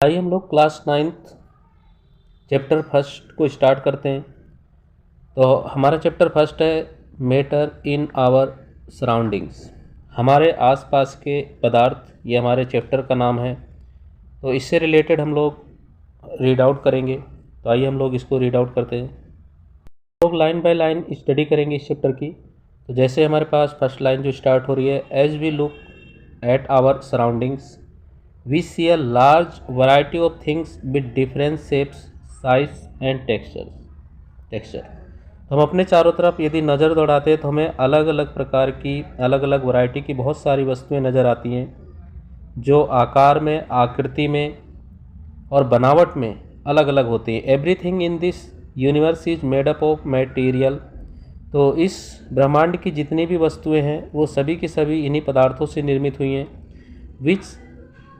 आइए हम लोग क्लास 9th चैप्टर फर्स्ट को स्टार्ट करते हैं। तो हमारा चैप्टर फर्स्ट है मैटर इन आवर सराउंडिंग्स, हमारे आसपास के पदार्थ। ये हमारे चैप्टर का नाम है। तो इससे रिलेटेड हम लोग रीड आउट करेंगे। तो आइए हम लोग इसको रीड आउट करते हैं। लोग लाइन बाय लाइन स्टडी करेंगे इस चैप्टर की। तो जैसे हमारे पास फर्स्ट लाइन जो स्टार्ट हो रही है, as we look at our surroundings we see a large variety of things with different shapes, size and texture। हम अपने चारों तरफ यदि नज़र दौड़ाते हैं तो हमें अलग अलग प्रकार की, अलग अलग वैरायटी की बहुत सारी वस्तुएं नज़र आती हैं जो आकार में, आकृति में और बनावट में अलग अलग होती हैं। Everything in this universe is made up of material. तो इस ब्रह्मांड की जितनी भी वस्तुएं हैं वो सभी की सभी इन्हीं पदार्थों से निर्मित हुई हैं। Which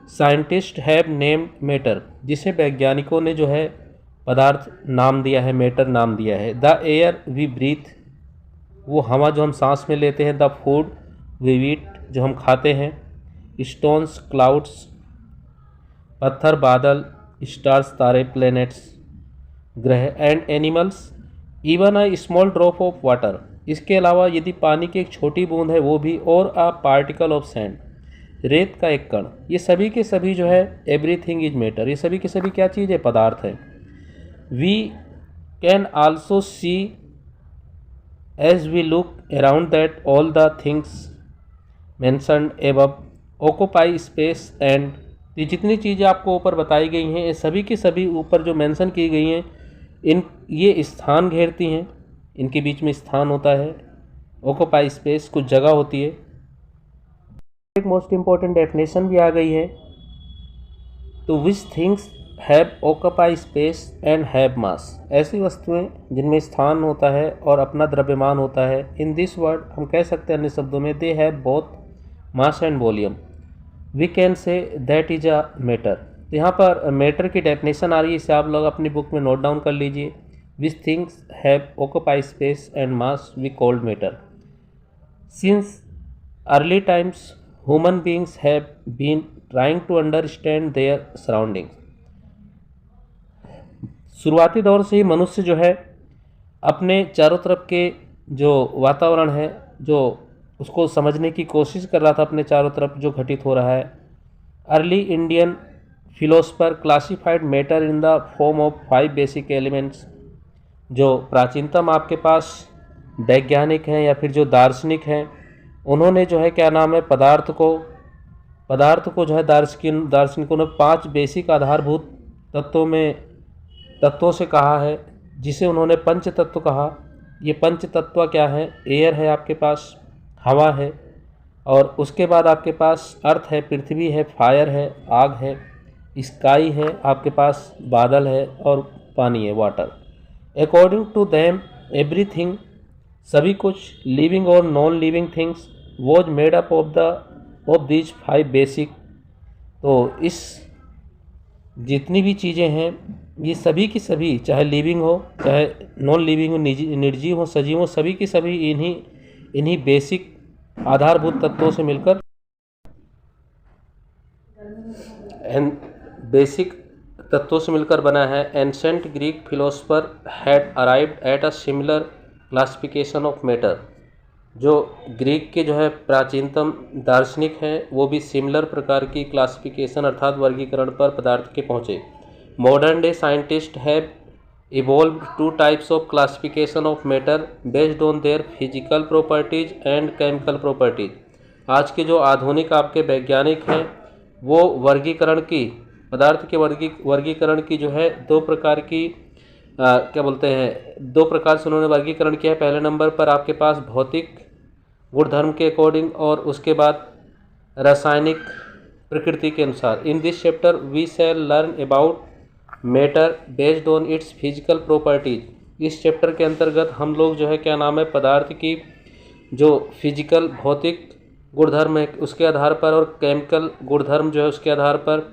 scientist have named matter, जिसे वैज्ञानिकों ने जो है पदार्थ नाम दिया है, मैटर नाम दिया है। द एयर वी ब्रीथ, वो हवा जो हम सांस में लेते हैं। द फूड वी ईट, जो हम खाते हैं। स्टोन्स, क्लाउड्स, पत्थर, बादल, स्टार्स, तारे, प्लैनेट्स, ग्रह। And animals, even a small drop of water, इसके अलावा यदि पानी की एक छोटी बूंद है वो भी। और अ पार्टिकल ऑफ सैंड, रेत का एक कण। ये सभी के सभी जो है एवरीथिंग इज मैटर, ये सभी के सभी क्या चीज़ है? पदार्थ है। We can also see as we look around that all the things mentioned above occupy space and, ये जितनी चीज़ें आपको ऊपर बताई गई हैं ये सभी की सभी ऊपर जो मेंशन की गई हैं ये स्थान घेरती हैं, इनके बीच में स्थान होता है। ऑक्यूपाई स्पेस, कुछ जगह होती है। एक मोस्ट इम्पॉर्टेंट डेफिनेशन भी आ गई है। तो विच things have occupy space and have मास, ऐसी वस्तुएं जिनमें स्थान होता है और अपना द्रव्यमान होता है। इन दिस वर्ड, हम कह सकते हैं अन्य शब्दों में, they have both mass and volume. We can say that is a matter. तो यहाँ पर मैटर की डेफिनेशन आ रही है, इसे आप लोग अपनी बुक में नोट डाउन कर लीजिए। Which things have occupy space and mass we called matter. Since early times human beings have been trying to understand their surroundings। शुरुआती दौर से ही मनुष्य जो है अपने चारों तरफ के जो वातावरण है जो उसको समझने की कोशिश कर रहा था, अपने चारों तरफ जो घटित हो रहा है। Early Indian philosopher classified matter in the form of 5 basic elements. जो प्राचीनतम आपके पास वैज्ञानिक हैं या फिर जो दार्शनिक हैं, उन्होंने जो है क्या नाम है, पदार्थ को जो है दार्शनिकों ने 5 बेसिक आधारभूत तत्वों से कहा है, जिसे उन्होंने पंच तत्व कहा। ये पंच तत्व क्या है? एयर है आपके पास, हवा है, और उसके बाद आपके पास अर्थ है, पृथ्वी है, फायर है, आग है, स्काई है, आपके पास बादल है, और पानी है, water. According to them everything, सभी कुछ, लिविंग और non living things, was made up of these 5 basic. तो इस जितनी भी चीज़ें हैं ये सभी की सभी, चाहे लिविंग हो चाहे नॉन लिविंग हो, निर्जीव हो सजीव हो, सभी की सभी इन्हीं बेसिक आधारभूत तत्वों से मिलकर बना है। Ancient Greek philosopher had arrived at a similar classification of matter. जो ग्रीक के जो है प्राचीनतम दार्शनिक हैं वो भी सिमिलर प्रकार की क्लासिफिकेशन अर्थात वर्गीकरण पर पदार्थ के पहुँचे। Modern day scientist have evolve 2 types of classification of matter based on their physical properties and chemical properties. आज के जो आधुनिक आपके वैज्ञानिक हैं वो पदार्थ के वर्गीकरण की जो है 2 प्रकार की क्या बोलते हैं, 2 प्रकार से उन्होंने वर्गीकरण किया है। पहले नंबर पर आपके पास भौतिक गुणधर्म के अकॉर्डिंग और उसके बाद रासायनिक प्रकृति के अनुसार। In this chapter we shall learn about matter based on its physical properties. इस चैप्टर के अंतर्गत हम लोग जो है क्या नाम है, पदार्थ की जो फिजिकल भौतिक गुणधर्म है उसके आधार पर और केमिकल गुणधर्म जो है उसके आधार पर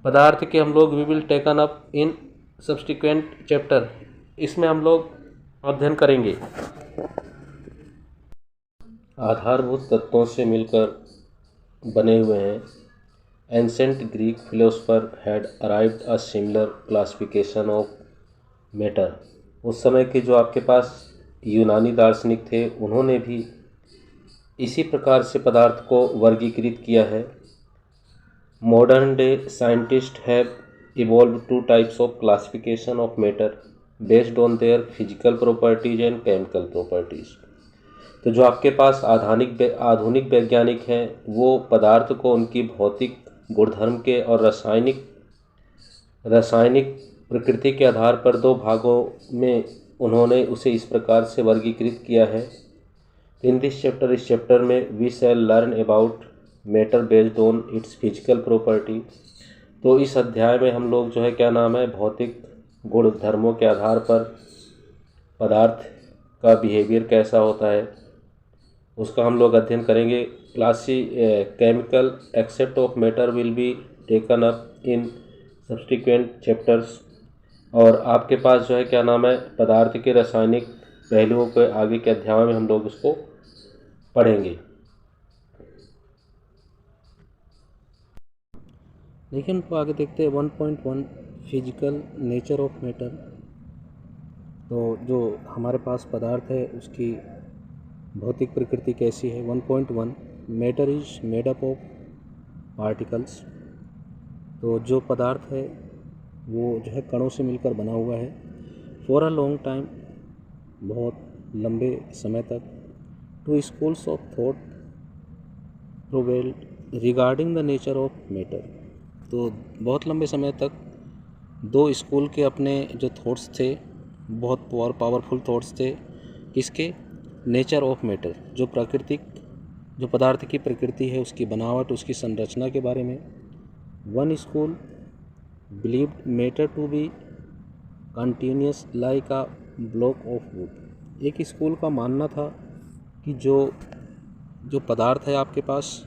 पदार्थ के हम लोग we will taken up in subsequent chapter, इसमें हम लोग अध्ययन करेंगे। आधारभूत तत्वों से मिलकर बने हुए हैं ancient Greek philosopher had arrived a similar classification of matter. उस समय के जो आपके पास यूनानी दार्शनिक थे उन्होंने भी इसी प्रकार से पदार्थ को वर्गीकृत किया है। Modern day scientist have evolve two types of classification of matter based on their physical properties and chemical properties. तो जो आपके पास आधुनिक वैज्ञानिक हैं वो पदार्थ को उनकी भौतिक गुणधर्म के और रासायनिक प्रकृति के आधार पर दो भागों में उन्होंने उसे इस प्रकार से वर्गीकृत किया है। इन दिस चैप्टर, इस चैप्टर में we shall learn about matter based on its physical property. तो इस अध्याय में हम लोग जो है क्या नाम है, भौतिक गुण धर्मों के आधार पर पदार्थ का बिहेवियर कैसा होता है उसका हम लोग अध्ययन करेंगे। Chemical except of matter will be taken up in subsequent chapters. और आपके पास जो है क्या नाम है, पदार्थ के रासायनिक पहलुओं के आगे के अध्याय में हम लोग उसको पढ़ेंगे। देखिए उनको आगे देखते हैं 1.1 फिजिकल नेचर ऑफ मैटर। तो जो हमारे पास पदार्थ है उसकी भौतिक प्रकृति कैसी है। 1.1 matter is made up of particles. तो जो पदार्थ है वो जो है कणों से मिलकर बना हुआ है। फॉर अ लॉन्ग टाइम, बहुत लंबे समय तक, two schools of thought prevailed regarding the nature of matter. तो बहुत लंबे समय तक दो स्कूल के अपने जो थॉट्स थे, बहुत पावरफुल थॉट्स थे, किसके, नेचर ऑफ मैटर, जो पदार्थ की प्रकृति है, उसकी बनावट, उसकी संरचना के बारे में। One school believed matter to be continuous like a block of wood. एक स्कूल का मानना था कि जो पदार्थ है आपके पास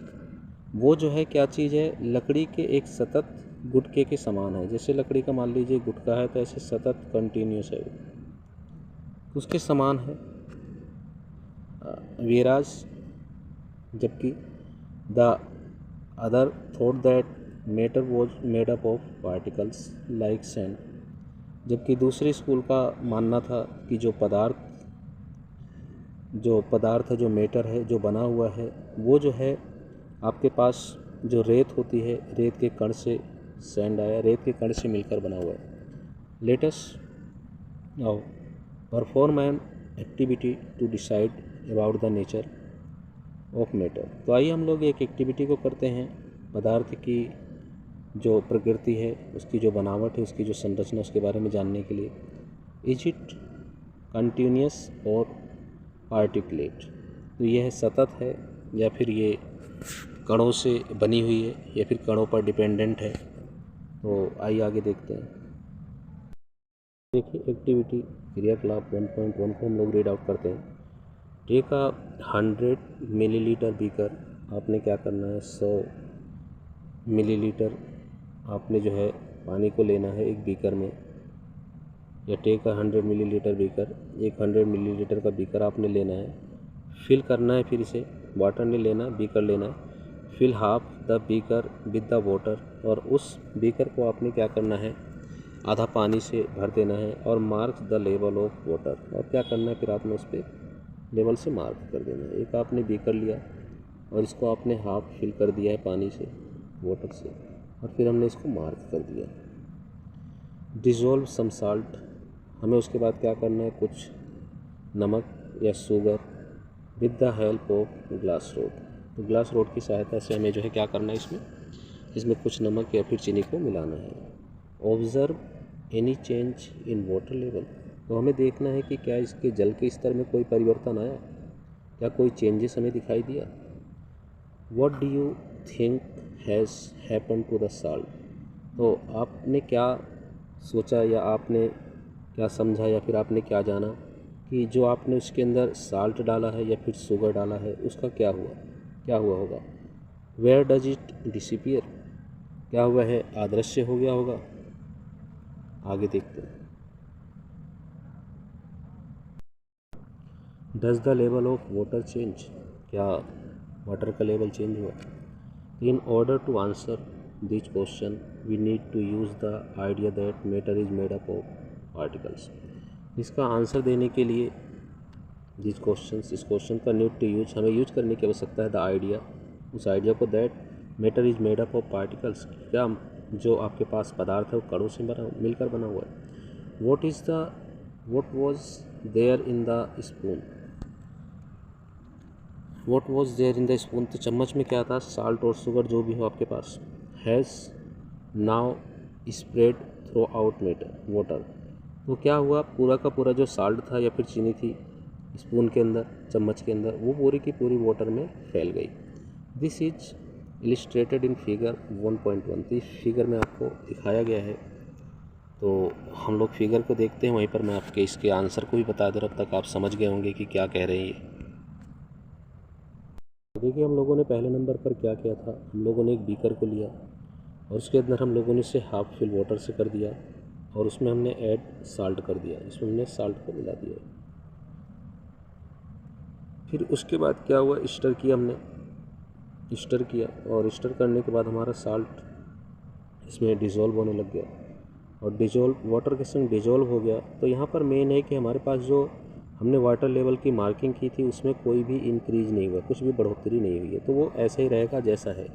वो जो है क्या चीज़ है, लकड़ी के एक सतत गुटके के समान है। जैसे लकड़ी का मान लीजिए गुटका है तो ऐसे सतत कंटिन्यूस है, उसके समान है। वेराज, जबकि the other thought that matter was made up of particles like sand. जबकि दूसरे स्कूल का मानना था कि जो पदार्थ जो मैटर है, जो बना हुआ है, वो जो है आपके पास जो रेत होती है, रेत के कण से सैंड आया, रेत के कण से मिलकर बना हुआ है। Let us now perform an activity to decide about the nature of matter. तो आइए हम लोग एक एक्टिविटी को करते हैं, पदार्थ की जो प्रकृति है, उसकी जो बनावट है, उसकी जो संरचना, उसके बारे में जानने के लिए। इज इट कंटिन्यूस और पार्टिकुलेट। तो यह सतत है या फिर ये कणों से बनी हुई है या फिर कणों पर डिपेंडेंट है। तो आइए आगे देखते हैं। देखिए एक्टिविटी क्रियाकलाप 1.1 को हम लोग रीड आउट करते हैं। Take a 100 millilitre beaker. आपने क्या करना है, 100 मिलीलीटर आपने जो है पानी को लेना है एक बीकर में। या टेक अ 100 मिलीलीटर बीकर, एक 100 मिलीलीटर का बीकर आपने लेना है, फिल करना है, फिर इसे वाटर नहीं लेना, बीकर लेना है। Fill half the beaker with the water. और उस बीकर को आपने क्या करना है, आधा पानी से भर देना है। और mark the level of water. और क्या करना है, फिर आपने उस पर लेवल से मार्क कर देना है। एक आपने बीकर लिया और इसको आपने हाफ फिल कर दिया है पानी से, वाटर से, और फिर हमने इसको मार्क कर दिया। डिज़ोल्व सम साल्ट। हमें उसके बाद क्या करना है, कुछ नमक या sugar with the help of glass rod. तो ग्लास रोड की सहायता से हमें जो है क्या करना है, इसमें कुछ नमक या फिर चीनी को मिलाना है। Observe any change in water level. तो हमें देखना है कि क्या इसके जल के स्तर में कोई परिवर्तन आया, क्या कोई चेंजेस हमें दिखाई दिया। What do you think has happen to the salt. तो आपने क्या सोचा या आपने क्या समझा या फिर आपने क्या जाना कि जो आपने उसके अंदर साल्ट डाला है या फिर शुगर डाला है उसका क्या हुआ होगा। Where does it disappear. क्या हुआ है, अदृश्य हो गया होगा। आगे देखते हैं। Does the level of water change. क्या वाटर का लेवल चेंज हुआ। In order to answer this question we need to use the idea that matter is made up of particles. इसका आंसर देने के लिए दिस क्वेश्चन, इस question का need to use, हमें यूज करने की आवश्यकता है द आइडिया, उस आइडिया को that matter is made up of particles, क्या जो आपके पास पदार्थ है वो कणों से मिलकर बना हुआ है। What was there in the spoon, what was there in the spoon, तो चम्मच में क्या था, साल्ट और शुगर जो भी हो आपके पास, has now spread throughout water, तो क्या हुआ, पूरा का पूरा जो साल्ट था या फिर चीनी थी स्पून के अंदर, चम्मच के अंदर, वो पूरी की पूरी वाटर में फैल गई। This is illustrated in figure 1.1, तो इस फिगर में आपको दिखाया गया है। तो हम लोग फिगर को देखते हैं, वहीं पर मैं आपके इसके आंसर को भी बता दे रहा, अब तक आप समझ गए होंगे कि क्या कह रहे हैं ये। देखिए हम लोगों ने पहले नंबर पर क्या किया था, हम लोगों ने एक बीकर को लिया और उसके अंदर हम लोगों ने इसे हाफ फिल वाटर से कर दिया और उसमें हमने ऐड साल्ट कर दिया, इसमें हमने साल्ट को मिला दिया। फिर उसके बाद क्या हुआ, स्टर किया हमने, स्टर किया और स्टर करने के बाद हमारा साल्ट इसमें डिज़ोल्व होने लग गया और डिज़ोल्व वाटर के संग डिज़ोल्व हो गया। तो यहाँ पर मेन है कि हमारे पास जो हमने वाटर लेवल की मार्किंग की थी उसमें कोई भी इंक्रीज नहीं हुआ, कुछ भी बढ़ोतरी नहीं हुई है, तो वो ऐसा ही रहेगा जैसा है।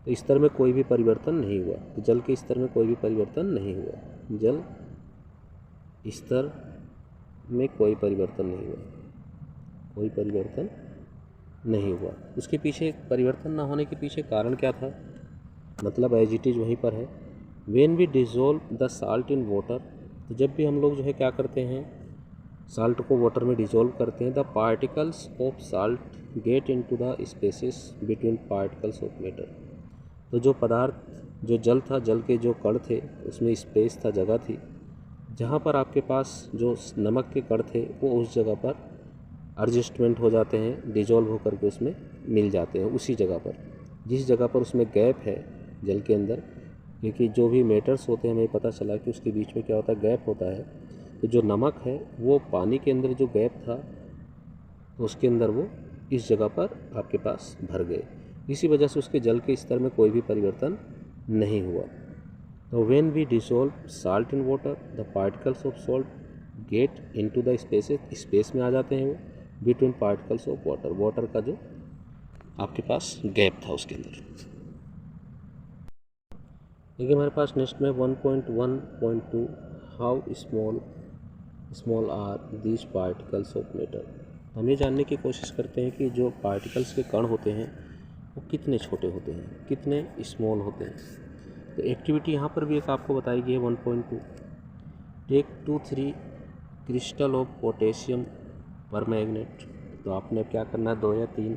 तो स्तर में कोई भी परिवर्तन नहीं हुआ, तो जल के स्तर में कोई भी परिवर्तन नहीं हुआ, जल स्तर में कोई परिवर्तन नहीं हुआ, कोई परिवर्तन नहीं हुआ। उसके पीछे परिवर्तन ना होने के पीछे कारण क्या था, मतलब एज इट इज़ वहीं पर है। When we dissolve the salt in water, तो जब भी हम लोग जो है क्या करते हैं, साल्ट को वाटर में डिज़ोल्व करते हैं, the particles of salt gate into the spaces between particles of matter, तो जो पदार्थ, जो जल था, जल के जो कण थे उसमें स्पेस था, जगह थी, जहाँ पर आपके पास जो नमक के कण थे वो उस जगह पर एडजस्टमेंट हो जाते हैं, डिजोल्व होकर के उसमें मिल जाते हैं उसी जगह पर, जिस जगह पर उसमें गैप है जल के अंदर, क्योंकि जो भी मेटर्स होते हैं हमें पता चला कि उसके बीच में क्या होता है, गैप होता है। तो जो नमक है वो पानी के अंदर जो गैप था तो उसके अंदर वो इस जगह पर आपके पास भर गए, इसी वजह से उसके जल के स्तर में कोई भी परिवर्तन नहीं हुआ। तो when we dissolve salt in water, the particles of salt get into the spaces, space में आ जाते हैं वो between particles of water, water का जो आपके पास गैप था उसके अंदर। देखिए हमारे पास नेक्स्ट में 1.1.2 how small are these particles of matter. हम ये जानने की कोशिश करते हैं कि जो पार्टिकल्स के कण होते हैं वो कितने छोटे होते हैं, कितने स्मॉल होते हैं। तो एक्टिविटी यहाँ पर भी एक आपको बताई गई है 1.2, टेक 2-3 क्रिस्टल ऑफ पोटेशियम पर मैग्नेट। तो आपने क्या करना है, 2 या 3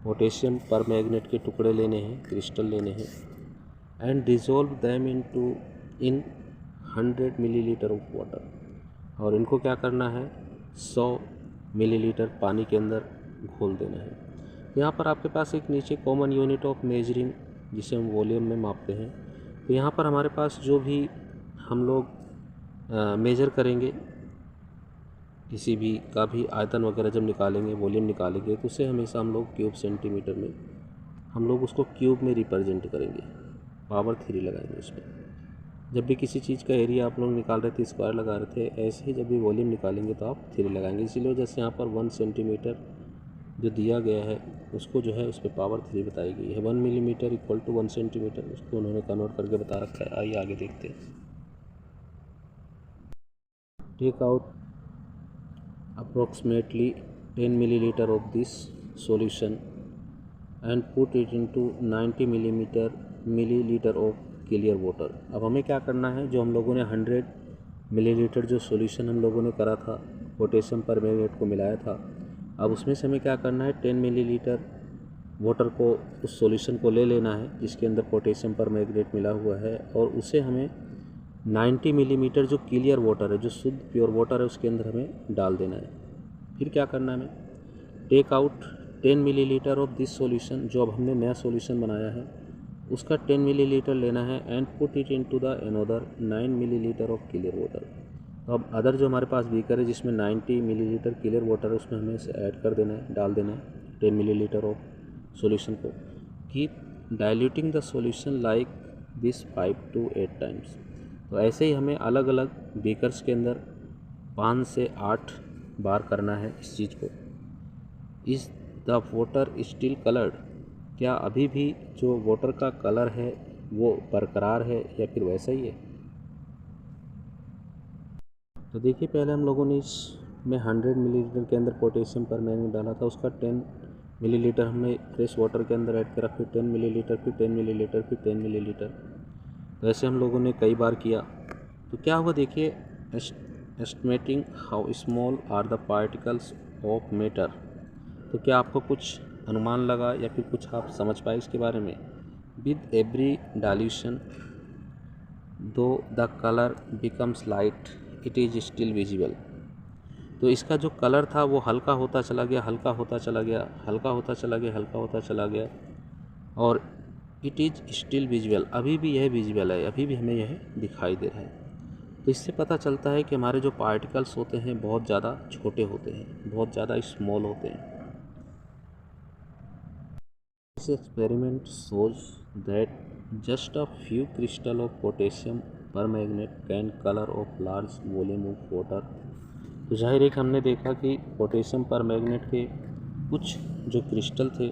पोटेशियम पर मैग्नेट के टुकड़े लेने हैं, क्रिस्टल लेने हैं, and dissolve them in 100 millilitre of water, और इनको क्या करना है, 100 मिलीलीटर पानी के अंदर घोल देना है। यहाँ पर आपके पास एक नीचे कॉमन यूनिट ऑफ मेजरिंग जिसे हम वॉल्यूम में मापते हैं, तो यहाँ पर हमारे पास जो भी हम लोग मेजर करेंगे, किसी भी का भी आयतन वगैरह जब निकालेंगे, वॉल्यूम निकालेंगे, तो उसे हमेशा हम लोग क्यूब सेंटीमीटर में, हम लोग उसको क्यूब में रिप्रेजेंट करेंगे, पावर 3 लगाएंगे उसमें। जब भी किसी चीज़ का एरिया आप लोग निकाल रहे थे स्क्वायर लगा रहे थे, ऐसे ही जब भी वॉल्यूम निकालेंगे तो आप 3 लगाएंगे। इसीलिए जैसे यहाँ पर 1 सेंटीमीटर जो दिया गया है उसको जो है उस पर पावर 3 बताई गई है। 1 मिलीमीटर इक्वल टू 1 सेंटीमीटर, उसको उन्होंने कन्वर्ट करके बता रखा है। आइए आगे देखते हैं। Take out approximately 10 milliliter of this solution and put it into 90 milliliter of clear water। अब हमें क्या करना है, जो हम लोगों ने 100 मिलीलीटर जो सॉल्यूशन हम लोगों ने करा था, पोटेशियम परमैंगनेट को मिलाया था, अब उसमें से हमें क्या करना है, 10 मिलीलीटर वाटर को, उस सॉल्यूशन को ले लेना है जिसके अंदर पोटेशियम परमैंगनेट मिला हुआ है, और उसे हमें 90 मिलीमीटर जो क्लियर वाटर है, जो शुद्ध प्योर वाटर है, उसके अंदर हमें डाल देना है। फिर क्या करना है हमें, take out 10 millilitre of this solution, जो अब हमने नया सॉल्यूशन बनाया है उसका 10 मिलीलीटर लेना है, and put it into the another 9 millilitre of clear water. तो अब अदर जो हमारे पास बीकर है जिसमें 90 मिलीलीटर क्लियर वाटर है, उसमें हमें इसे ऐड कर देना है, डाल देना है 10 मिलीलीटर ऑफ सॉल्यूशन को। Keep diluting the solution like this 5 to 8 times। तो ऐसे ही हमें अलग अलग बीकर्स के अंदर 5 से 8 बार करना है इस चीज़ को। Is the water still coloured, क्या अभी भी जो वाटर का कलर है वो बरकरार है या फिर वैसा ही है। तो देखिए पहले हम लोगों ने इसमें 100 मिलीलीटर के अंदर पोटेशियम परमैंगनेट डाला था, उसका 10 मिलीलीटर हमने फ्रेश वाटर के अंदर ऐड करा, फिर 10 मिलीलीटर, फिर 10 मिलीलीटर, फिर 10 मिलीलीटर। तो ऐसे हम लोगों ने कई बार किया। तो क्या हुआ देखिए, estimating how small are the particles of matter. तो क्या आपको कुछ अनुमान लगा या फिर कुछ आप समझ पाए इसके बारे में। विद एवरी डाइल्यूशन दो the colour becomes light it is still visible. तो इसका जो कलर था वो हल्का होता चला गया, हल्का होता चला गया, हल्का होता चला गया, हल्का होता चला गया, और इट इज़ स्टिल विजिबल, अभी भी यह विजिबल है, अभी भी हमें यह दिखाई दे रहा है। तो इससे पता चलता है कि हमारे जो पार्टिकल्स होते हैं बहुत ज़्यादा छोटे होते हैं, बहुत ज़्यादा स्मॉल होते हैं। This experiment shows that just a few crystal of potassium permanganate can colour of large volume of water. तो जाहिर है कि हमने देखा कि पोटेशियम परमैंगनेट के कुछ जो क्रिस्टल थे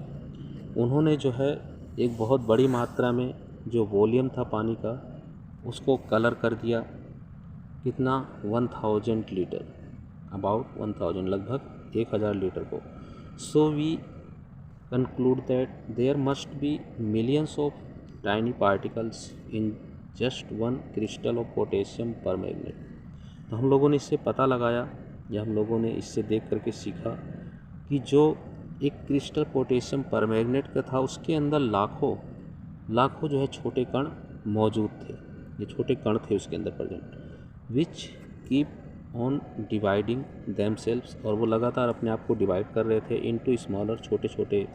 उन्होंने जो है एक बहुत बड़ी मात्रा में जो वॉल्यूम था पानी का उसको कलर कर दिया। कितना, 1000 लीटर, अबाउट 1000, लगभग 1000 लीटर को। So we conclude that there must be millions of tiny particles in just one crystal of potassium permanganate। तो हम लोगों ने इससे पता लगाया या हम लोगों ने इससे देख करके सीखा कि जो एक क्रिस्टल पोटेशियम परमैंगनेट का था उसके अंदर लाखों लाखों जो है छोटे कण मौजूद थे। ये छोटे कण थे उसके अंदर present, which keep on dividing themselves, और वो लगातार अपने आप को डिवाइड कर रहे थे इनटू स्मॉलर, छोटे छोटे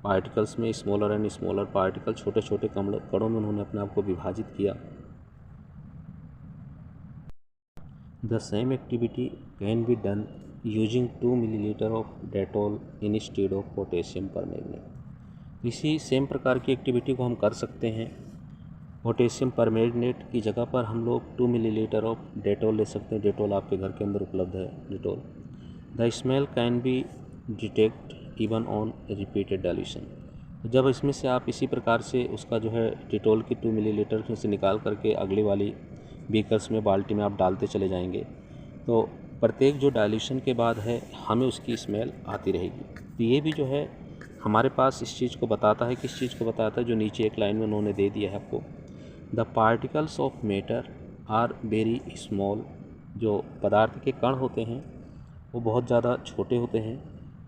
पार्टिकल्स में, स्मॉलर एंड स्मॉलर पार्टिकल, छोटे छोटे कणों में उन्होंने अपने आप को विभाजित किया। The same activity can be done using 2 millilitre of Dettol instead of potassium permanganate. इसी सेम प्रकार की एक्टिविटी को हम कर सकते हैं। पोटेशियम परमैंगनेट की जगह पर हम लोग 2 मिलीलीटर ऑफ डेटॉल ले सकते हैं। डेटॉल आपके घर के अंदर उपलब्ध है, Dettol. The smell can be detect even on repeated dilution. जब इसमें से आप इसी प्रकार से उसका जो है डेटॉल की 2 मिलीलीटर में से निकाल करके अगली वाली बीकर्स में, बाल्टी में आप डालते चले जाएंगे तो प्रत्येक जो डाइल्यूशन के बाद है हमें उसकी स्मेल आती रहेगी। तो ये भी जो है हमारे पास इस चीज़ को बताता है, किस चीज़ को बताता है, जो नीचे एक लाइन में उन्होंने दे दिया है आपको। The particles of matter are very small. जो पदार्थ के कण होते हैं वो बहुत ज़्यादा छोटे होते हैं।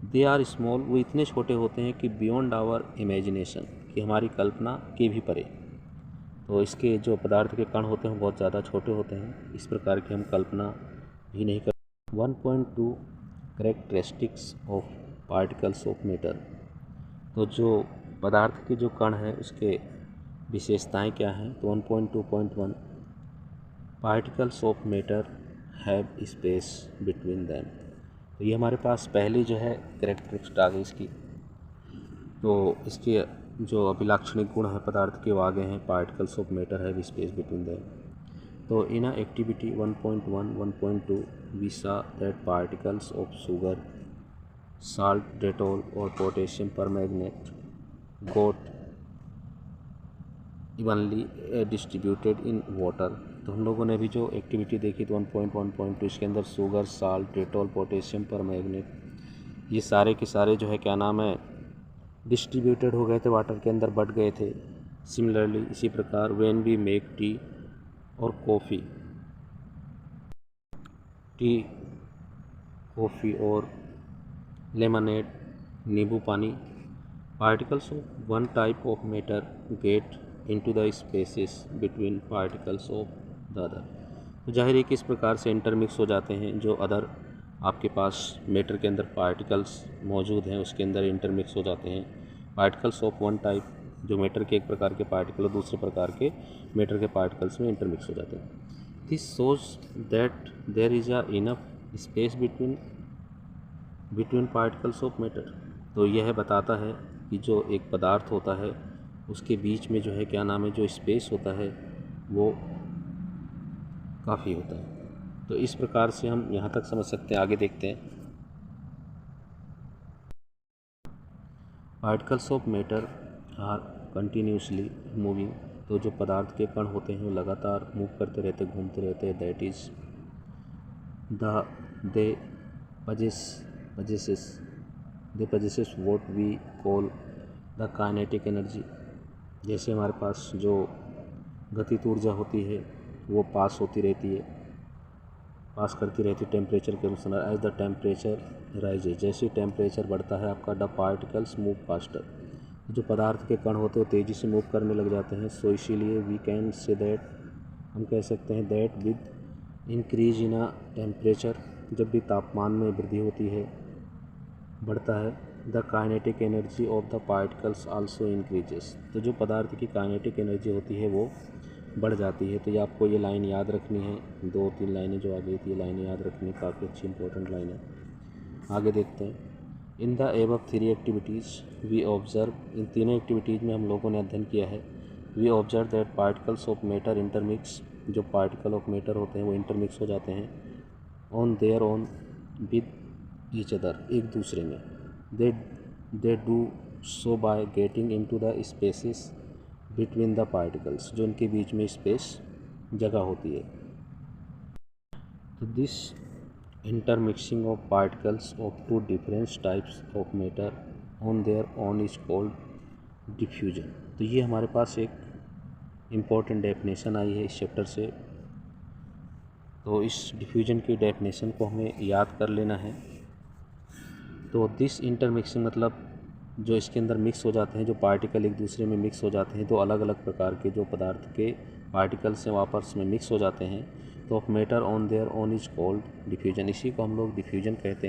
दे आर स्मॉल, वो इतने छोटे होते हैं कि बियॉन्ड आवर इमेजिनेशन, कि हमारी कल्पना के भी परे। तो इसके जो पदार्थ के कण होते हैं बहुत ज़्यादा छोटे होते हैं, इस प्रकार की हम कल्पना भी नहीं कर। 1.2 characteristics of particles of matter. तो जो पदार्थ के जो कण हैं उसके विशेषताएं क्या हैं। तो 1.2.1 particles of matter have space between them. तो ये हमारे पास पहली जो है कैरेक्टरिस्टिक आ गई इसकी। तो इसके जो अभिलाक्षणिक गुण है पदार्थ के वो आगे हैं, particles of matter have space between them. तो इन activity 1.1 1.2 we saw that particles of sugar, salt, Dettol और potassium permanganate got evenly distributed in water. तो हम लोगों ने भी जो एक्टिविटी देखी तो 1.1.2 इसके अंदर sugar, salt, Dettol, potassium permanganate, ये सारे के सारे जो है क्या नाम है डिस्ट्रीब्यूटेड हो गए थे, वाटर के अंदर बढ़ गए थे। सिमिलरली इसी प्रकार व्हेन वी मेक टी और कॉफ़ी, टी, कॉफ़ी और लेमनेड, नींबू पानी, particles of one type of matter gate into the spaces between particles of the other. तो जाहिर है कि इस प्रकार से इंटरमिक्स हो जाते हैं, जो अदर आपके पास मैटर के अंदर पार्टिकल्स मौजूद हैं उसके अंदर इंटरमिक्स हो जाते हैं। पार्टिकल्स ऑफ वन टाइप, जो मैटर के एक प्रकार के पार्टिकल और दूसरे प्रकार के मैटर के पार्टिकल्स में इंटरमिक्स हो जाते हैं। This shows that there is a enough space between particles of matter. तो यह बताता है कि जो एक पदार्थ होता है उसके बीच में जो है क्या नाम है, जो स्पेस होता है वो काफ़ी होता है। तो इस प्रकार से हम यहाँ तक समझ सकते हैं। आगे देखते हैं। Particles of matter are continuously moving. तो जो पदार्थ के कण होते हैं वो लगातार मूव करते रहते, घूमते रहते हैं। That is they possesses what we call the kinetic energy. जैसे हमारे पास जो गतिज ऊर्जा होती है वो पास करती रहती है टेम्परेचर के अनुसार। एज द टेम्परेचर राइजेज, जैसे टेम्परेचर बढ़ता है आपका, द पार्टिकल्स मूव फास्टर। जो पदार्थ के कण होते हैं तेज़ी से मूव करने लग जाते हैं। सो इसीलिए वी कैन से दैट, हम कह सकते हैं that with increase in a temperature, जब भी तापमान में वृद्धि होती है, बढ़ता है, the kinetic energy of the particles also increases. तो जो पदार्थ की काइनेटिक एनर्जी होती है वो बढ़ जाती है। तो ये आपको ये लाइन याद रखनी है। 2-3 लाइनें जो आ गई थी ये लाइनें याद रखनी, काफ़ी अच्छी इंपॉर्टेंट लाइन है। आगे देखते हैं। In the above 3 activities we observe, इन तीनों एक्टिविटीज़ में हम लोगों ने अध्ययन किया है। We observe that particles of matter intermix, जो पार्टिकल ऑफ मैटर होते हैं वो इंटरमिक्स हो जाते हैं on their own with each other, एक दूसरे में। They do so by getting into the spaces between the particles, जो उनके बीच में स्पेस जगह होती है। तो this intermixing of particles of two different types of matter on their own is called diffusion. तो ये हमारे पास एक इम्पॉर्टेंट डेफिनेशन आई है इस चैप्टर से। तो इस डिफ्यूजन की डेफिनेशन को हमें याद कर लेना है। तो दिस इंटरमिक्सिंग मतलब जो इसके अंदर मिक्स हो जाते हैं, जो पार्टिकल एक दूसरे में मिक्स हो जाते हैं, तो अलग अलग प्रकार के जो पदार्थ के पार्टिकल्स हैं वो आपस में मिक्स हो जाते हैं। तो of matter on their own is called diffusion. इसी को हम लोग डिफ्यूजन कहते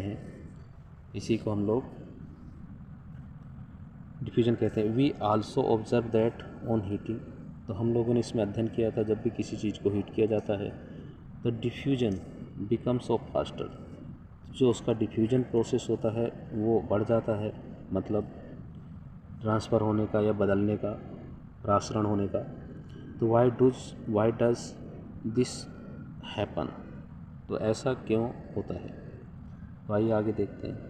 हैं। We also observe that on heating. तो हम लोगों ने इसमें अध्ययन किया था जब भी किसी चीज़ को हीट किया जाता है तो डिफ्यूजन बिकम्स ऑफ फास्टर, जो उसका डिफ्यूजन प्रोसेस होता है वो बढ़ जाता है, मतलब ट्रांसफ़र होने का या बदलने का, प्रसारण होने का। तो वाई डज दिस हैपन, तो ऐसा क्यों होता है। तो आइए आगे देखते हैं।